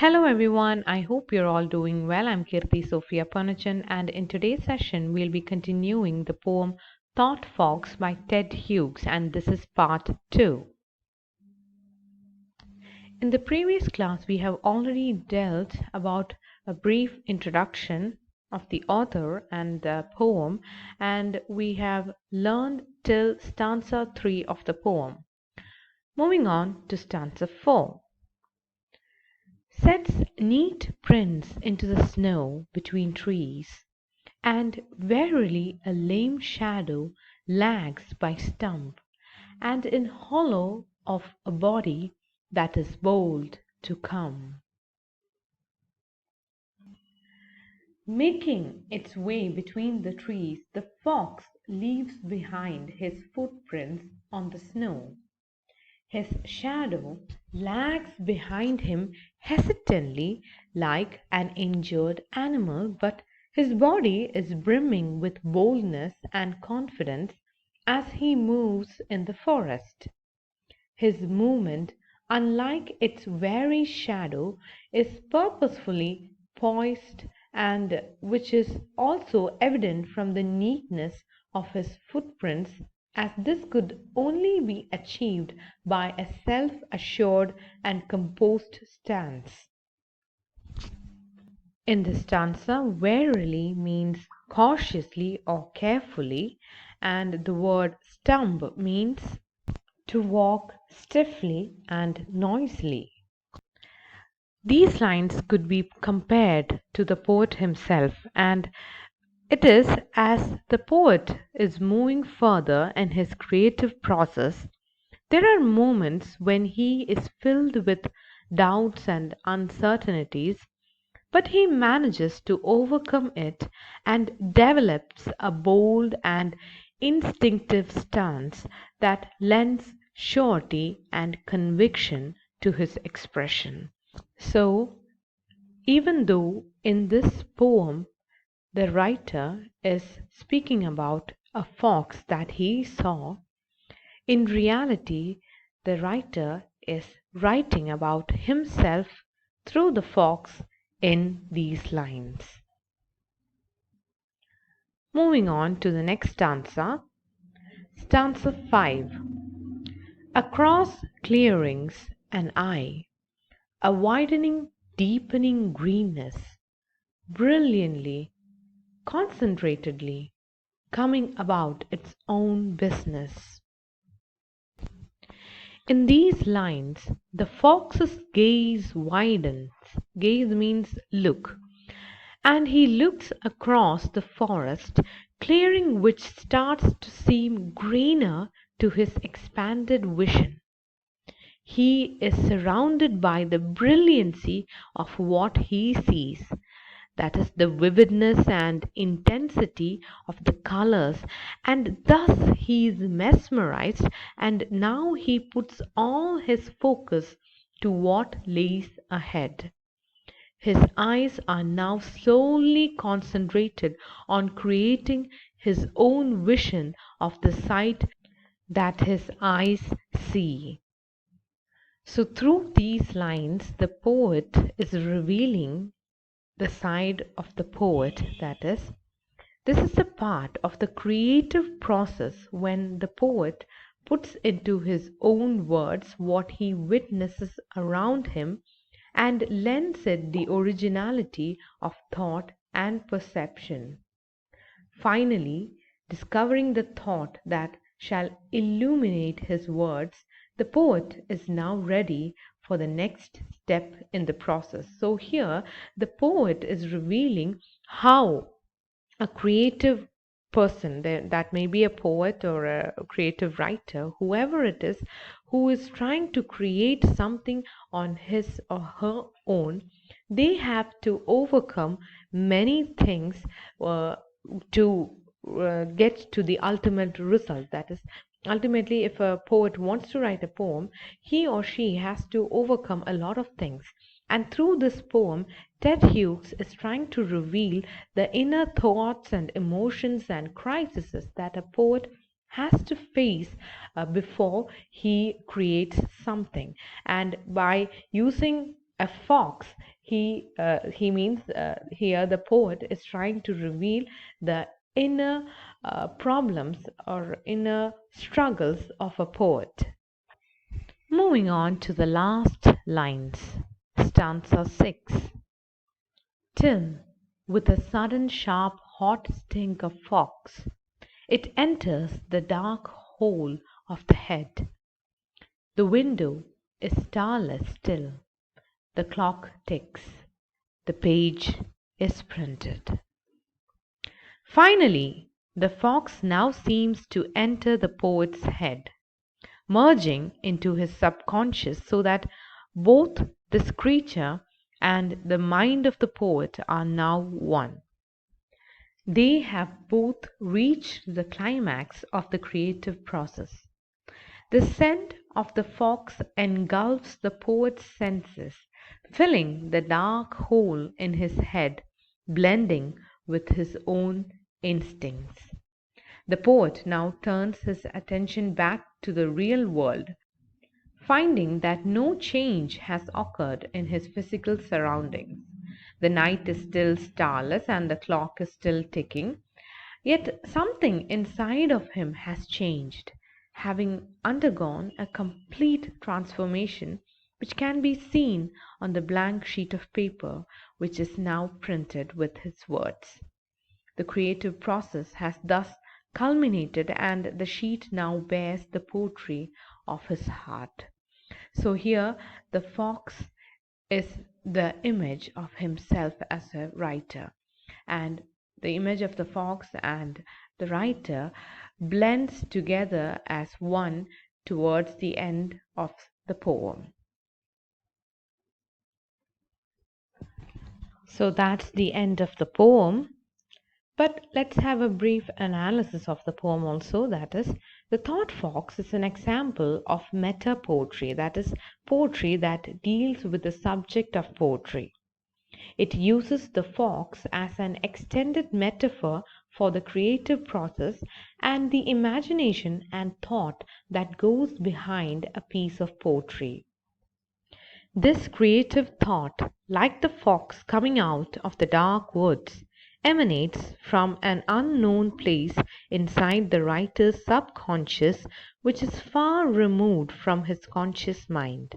Hello everyone, I hope you're all doing well. I'm Kirti Sophia Panachan, and in today's session we'll be continuing the poem Thought Fox by Ted Hughes, and this is part 2. In the previous class we have already dealt about a brief introduction of the author and the poem, and we have learned till stanza 3 of the poem. Moving on to stanza 4. Sets neat prints into the snow between trees, and verily a lame shadow lags by stump, and in hollow of a body that is bold to come. Making its way between the trees, the fox leaves behind his footprints on the snow. His shadow lags behind him hesitantly like an injured animal, but his body is brimming with boldness and confidence as he moves in the forest. His movement, unlike its very shadow, is purposefully poised, and which is also evident from the neatness of his footprints, as this could only be achieved by a self-assured and composed stance. In the stanza, warily means cautiously or carefully, and the word stump means to walk stiffly and noisily. These lines could be compared to the poet himself, and it is as the poet is moving further in his creative process, there are moments when he is filled with doubts and uncertainties, but he manages to overcome it and develops a bold and instinctive stance that lends surety and conviction to his expression. So, even though in this poem the writer is speaking about a fox that he saw, in reality the writer is writing about himself through the fox in these lines. Moving on to the next stanza, stanza 5. Across clearings an eye, a widening, deepening greenness, brilliantly, concentratedly, coming about its own business. In these lines, the fox's gaze widens. Gaze means look. And he looks across the forest clearing which starts to seem greener to his expanded vision. He is surrounded by the brilliancy of what he sees, that is the vividness and intensity of the colors, and thus he is mesmerized, and now he puts all his focus to what lays ahead. His eyes are now solely concentrated on creating his own vision of the sight that his eyes see. So through these lines the poet is revealing the side of the poet, that is, this is a part of the creative process when the poet puts into his own words what he witnesses around him and lends it the originality of thought and perception. Finally, discovering the thought that shall illuminate his words, the poet is now ready for the next step in the process. So here the poet is revealing how a creative person, that may be a poet or a creative writer, whoever it is, who is trying to create something on his or her own, they have to overcome many things to get to the ultimate result. That is, ultimately, if a poet wants to write a poem, he or she has to overcome a lot of things. And through this poem, Ted Hughes is trying to reveal the inner thoughts and emotions and crises that a poet has to face before he creates something. And by using a fox, he means here the poet is trying to reveal the inner problems or inner struggles of a poet. Moving on to the last lines, stanza 6. Till, with a sudden sharp hot stink of fox, it enters the dark hole of the head. The window is starless still, the clock ticks, the page is printed. Finally, the fox now seems to enter the poet's head, merging into his subconscious so that both this creature and the mind of the poet are now one. They have both reached the climax of the creative process. The scent of the fox engulfs the poet's senses, filling the dark hole in his head, blending with his own instincts. The poet now turns his attention back to the real world, finding that no change has occurred in his physical surroundings. The night is still starless and the clock is still ticking, yet something inside of him has changed, having undergone a complete transformation which can be seen on the blank sheet of paper which is now printed with his words. The creative process has thus culminated and the sheet now bears the poetry of his heart. So here the fox is the image of himself as a writer, and the image of the fox and the writer blends together as one towards the end of the poem. So that's the end of the poem. But let's have a brief analysis of the poem also. That is, the Thought Fox is an example of meta poetry, that is, poetry that deals with the subject of poetry. It uses the fox as an extended metaphor for the creative process and the imagination and thought that goes behind a piece of poetry. This creative thought, like the fox coming out of the dark woods, emanates from an unknown place inside the writer's subconscious, which is far removed from his conscious mind.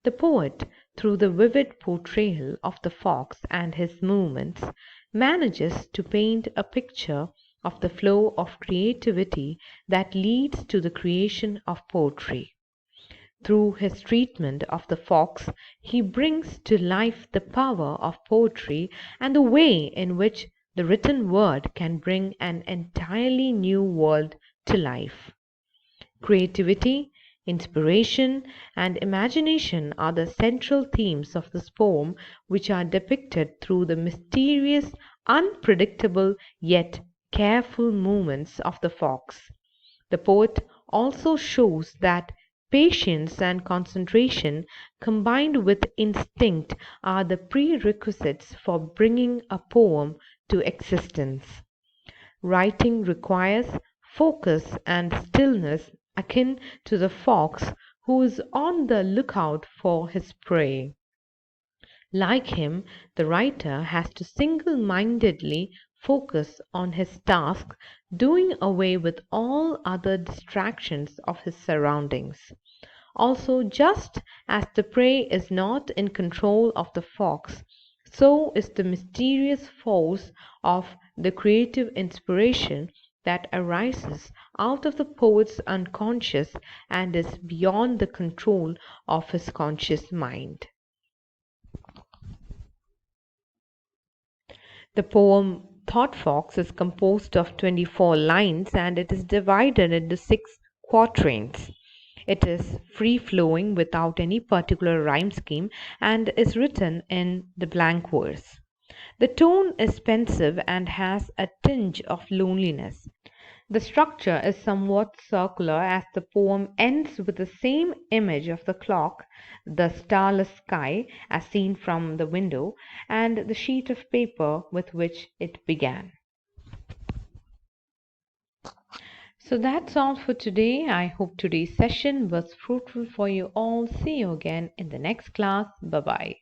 The poet, through the vivid portrayal of the fox and his movements, manages to paint a picture of the flow of creativity that leads to the creation of poetry. Through his treatment of the fox, he brings to life the power of poetry and the way in which the written word can bring an entirely new world to life. Creativity, inspiration, and imagination are the central themes of this poem, which are depicted through the mysterious, unpredictable, yet careful movements of the fox. The poet also shows that patience and concentration, combined with instinct, are the prerequisites for bringing a poem to existence. Writing requires focus and stillness akin to the fox who is on the lookout for his prey. Like him, the writer has to single-mindedly focus on his task, doing away with all other distractions of his surroundings. Also, just as the prey is not in control of the fox, so is the mysterious force of the creative inspiration that arises out of the poet's unconscious and is beyond the control of his conscious mind. The poem Thought Fox is composed of 24 lines and it is divided into 6 quatrains. It is free flowing without any particular rhyme scheme and is written in the blank verse. The tone is pensive and has a tinge of loneliness. The structure is somewhat circular as the poem ends with the same image of the clock, the starless sky as seen from the window, and the sheet of paper with which it began. So that's all for today. I hope today's session was fruitful for you all. See you again in the next class. Bye bye.